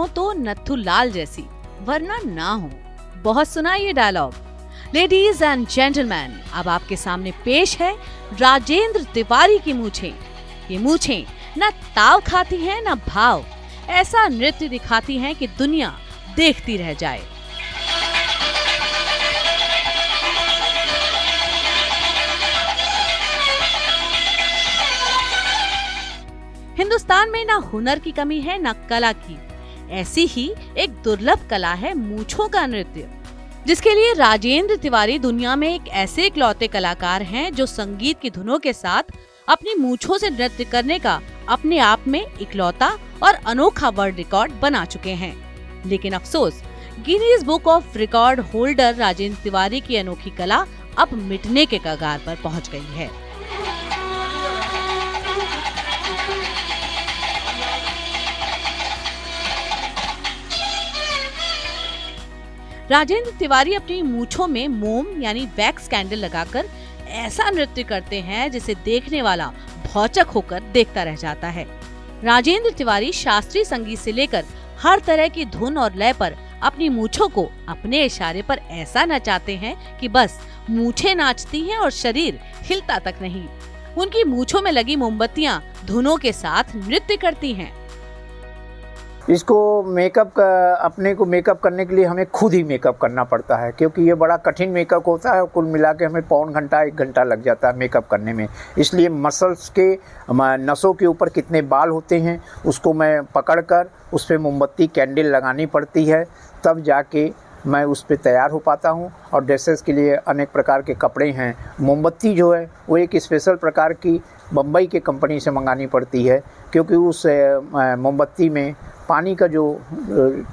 हो तो नथुलाल जैसी, वरना ना हो। बहुत सुना ये डायलॉग। लेडीज एंड जेंटलमैन, अब आपके सामने पेश है राजेंद्र तिवारी की मूछें। ये मूछें न ताव खाती हैं न भाव, ऐसा नृत्य दिखाती हैं कि दुनिया देखती रह जाए। हिंदुस्तान में ना हुनर की कमी है ना कला की। ऐसी ही एक दुर्लभ कला है मूंछों का नृत्य, जिसके लिए राजेंद्र तिवारी दुनिया में एक ऐसे इकलौते कलाकार हैं जो संगीत की धुनों के साथ अपनी मूंछों से नृत्य करने का अपने आप में इकलौता और अनोखा वर्ल्ड रिकॉर्ड बना चुके हैं। लेकिन अफसोस, Guinness book of record holder Rajendra Tiwari की अनोखी कला अब मिटने के कगार पर पहुंच गई है। राजेंद्र तिवारी अपनी मूंछों में मोम यानी वैक्स कैंडल लगाकर ऐसा नृत्य करते हैं जिसे देखने वाला भौचक होकर देखता रह जाता है। राजेंद्र तिवारी शास्त्रीय संगीत से लेकर हर तरह की धुन और लय पर अपनी मूंछों को अपने इशारे पर ऐसा नचाते हैं कि बस मूंछें नाचती हैं और शरीर हिलता तक नहीं। उनकी मूंछों में लगी मोमबत्तियां धुनों के साथ नृत्य करती हैं। इसको अपने को मेकअप करने के लिए हमें खुद ही मेकअप करना पड़ता है, क्योंकि ये बड़ा कठिन मेकअप होता है। कुल मिला के हमें पौन घंटा 1 घंटा लग जाता है मेकअप करने में। इसलिए मसल्स के नसों के ऊपर कितने बाल होते हैं उसको मैं पकड़कर उस पर मोमबत्ती कैंडल लगानी पड़ती है, तब जाके मैं उस पर तैयार हो पाता हूँ। और ड्रेसेस के लिए अनेक प्रकार के कपड़े हैं। मोमबत्ती जो है वो एक स्पेशल प्रकार की बम्बई के कंपनी से मंगानी पड़ती है, क्योंकि उस मोमबत्ती में पानी का जो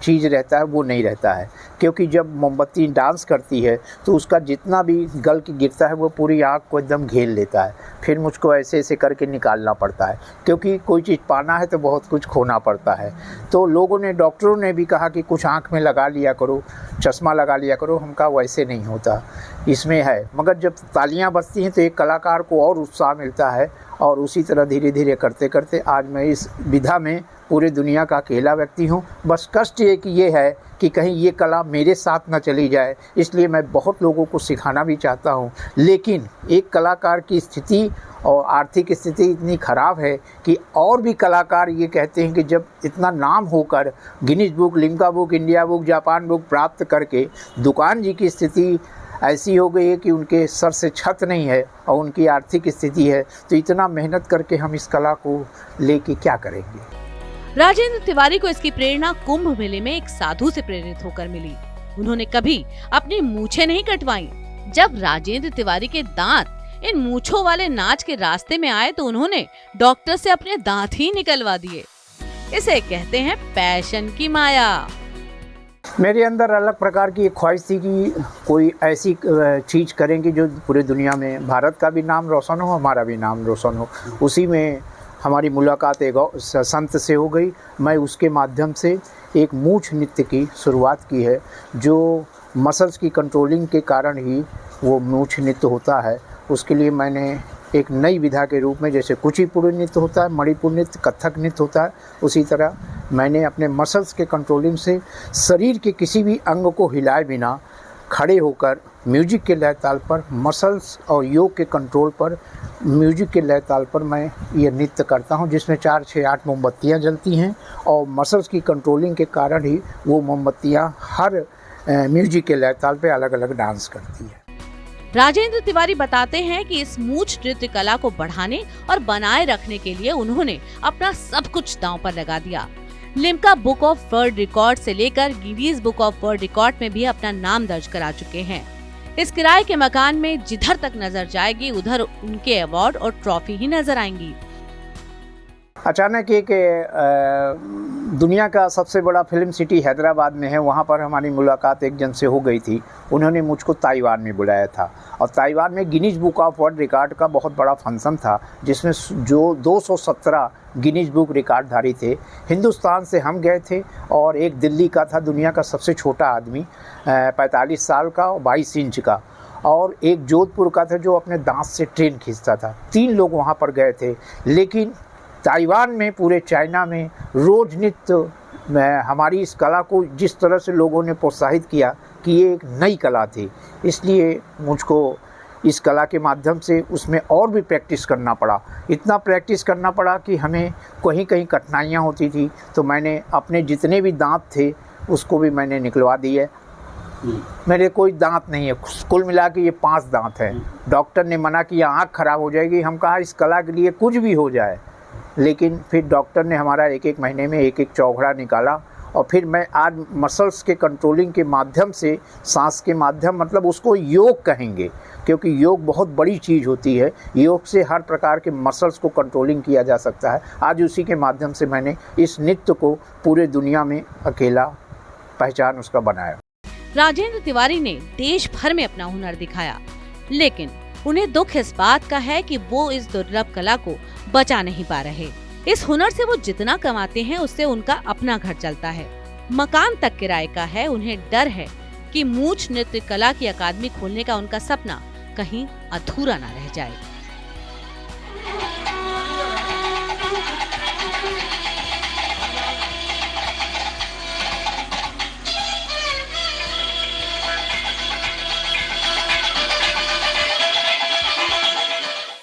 चीज़ रहता है वो नहीं रहता है। क्योंकि जब मोमबत्ती डांस करती है तो उसका जितना भी गल के गिरता है वो पूरी आँख को एकदम घेर लेता है। फिर मुझको ऐसे ऐसे करके निकालना पड़ता है, क्योंकि कोई चीज़ पाना है तो बहुत कुछ खोना पड़ता है। तो लोगों ने, डॉक्टरों ने भी कहा कि कुछ आँख में लगा लिया करो, चश्मा लगा लिया करो। हम कहा वैसे नहीं होता, इसमें है। मगर जब तालियां बजती हैं तो एक कलाकार को और उत्साह मिलता है। और उसी तरह धीरे धीरे करते करते आज मैं इस विधा में पूरे दुनिया का अकेला व्यक्ति हूँ। बस कष्ट ये है कि कहीं ये कला मेरे साथ न चली जाए, इसलिए मैं बहुत लोगों को सिखाना भी चाहता हूँ। लेकिन एक कलाकार की स्थिति और आर्थिक स्थिति इतनी ख़राब है कि और भी कलाकार ये कहते हैं कि जब इतना नाम होकर Guinness book, Limca book, India book, Japan book प्राप्त करके दुकान जी की स्थिति ऐसी हो गई है कि उनके सर से छत नहीं है और उनकी आर्थिक स्थिति है, तो इतना मेहनत करके हम इस कला को लेके क्या करेंगे। राजेंद्र तिवारी को इसकी प्रेरणा कुंभ मेले में एक साधु से प्रेरित होकर मिली। उन्होंने कभी अपनी मूछें नहीं कटवाई। जब राजेंद्र तिवारी के दांत इन मूछों वाले नाच के रास्ते में आए तो उन्होंने डॉक्टर से अपने दांत ही निकलवा दिए। इसे कहते हैं पैशन की माया। मेरे अंदर अलग प्रकार की एक ख्वाहिश थी कि कोई ऐसी चीज़ करेंगे जो पूरी दुनिया में भारत का भी नाम रोशन हो, हमारा भी नाम रोशन हो। उसी में हमारी मुलाकात एक संत से हो गई। मैं उसके माध्यम से एक मूछ नृत्य की शुरुआत की है, जो मसल्स की कंट्रोलिंग के कारण ही वो मूछ नृत्य होता है। उसके लिए मैंने एक नई विधा के रूप में, जैसे कुचिपुड़ी नृत्य होता है, मणिपुर नृत्य, कथक नृत्य होता है, उसी तरह मैंने अपने मसल्स के कंट्रोलिंग से शरीर के किसी भी अंग को हिलाए बिना खड़े होकर म्यूजिक के लय ताल पर, मसल्स और योग के कंट्रोल पर, म्यूजिक के लय ताल पर मैं ये नृत्य करता हूँ, जिसमें 4, 6, 8 मोमबत्तियाँ जलती हैं। और मसल्स की कंट्रोलिंग के कारण ही वो मोमबत्तियाँ हर म्यूजिक के लय ताल पर अलग अलग डांस करती है। राजेंद्र तिवारी बताते हैं कि इस मूछ नृत्य कला को बढ़ाने और बनाए रखने के लिए उन्होंने अपना सब कुछ दांव पर लगा दिया। Limca book of world record से लेकर Guinness book of world record में भी अपना नाम दर्ज करा चुके हैं। इस किराए के मकान में जिधर तक नजर जाएगी उधर उनके अवार्ड और ट्रॉफी ही नजर आएंगी। अचानक एक दुनिया का सबसे बड़ा फिल्म सिटी हैदराबाद में है, वहाँ पर हमारी मुलाकात एक जन से हो गई थी। उन्होंने मुझको ताइवान में बुलाया था और ताइवान में Guinness book of world record का बहुत बड़ा फंक्शन था, जिसमें जो 217 गिनीज बुक रिकॉर्डधारी थे। हिंदुस्तान से हम गए थे और एक दिल्ली का था, दुनिया का सबसे छोटा आदमी, 45 साल का और 22 इंच का, और एक जोधपुर का था जो अपने दांत से ट्रेन खींचता था। 3 लोग वहाँ पर गए थे। लेकिन ताइवान में, पूरे चाइना में रोज नृत्य हमारी इस कला को जिस तरह से लोगों ने प्रोत्साहित किया कि ये एक नई कला थी, इसलिए मुझको इस कला के माध्यम से उसमें और भी प्रैक्टिस करना पड़ा। इतना प्रैक्टिस करना पड़ा कि हमें कहीं कहीं कठिनाइयाँ होती थी, तो मैंने अपने जितने भी दांत थे उसको भी मैंने निकलवा दिए। मेरे कोई दांत नहीं है, कुल मिला के ये 5 दांत हैं। डॉक्टर ने मना किया आँख खराब हो जाएगी, हम कहा इस कला के लिए कुछ भी हो जाए, लेकिन फिर डॉक्टर ने हमारा 1-1 महीने में 1-1 चौघड़ा निकाला। और फिर मैं आज मसल्स के कंट्रोलिंग के माध्यम से, सांस के माध्यम, मतलब उसको योग कहेंगे, क्योंकि योग बहुत बड़ी चीज़ होती है। योग से हर प्रकार के मसल्स को कंट्रोलिंग किया जा सकता है। आज उसी के माध्यम से मैंने इस नृत्य को पूरे दुनिया में अकेला पहचान उसका बनाया। राजेंद्र तिवारी ने देश भर में अपना हुनर दिखाया, लेकिन उन्हें दुख इस बात का है कि वो इस दुर्लभ कला को बचा नहीं पा रहे। इस हुनर से वो जितना कमाते हैं उससे उनका अपना घर चलता है, मकान तक किराए का है। उन्हें डर है कि मूंछ नृत्य कला की अकादमी खोलने का उनका सपना कहीं अधूरा ना रह जाए।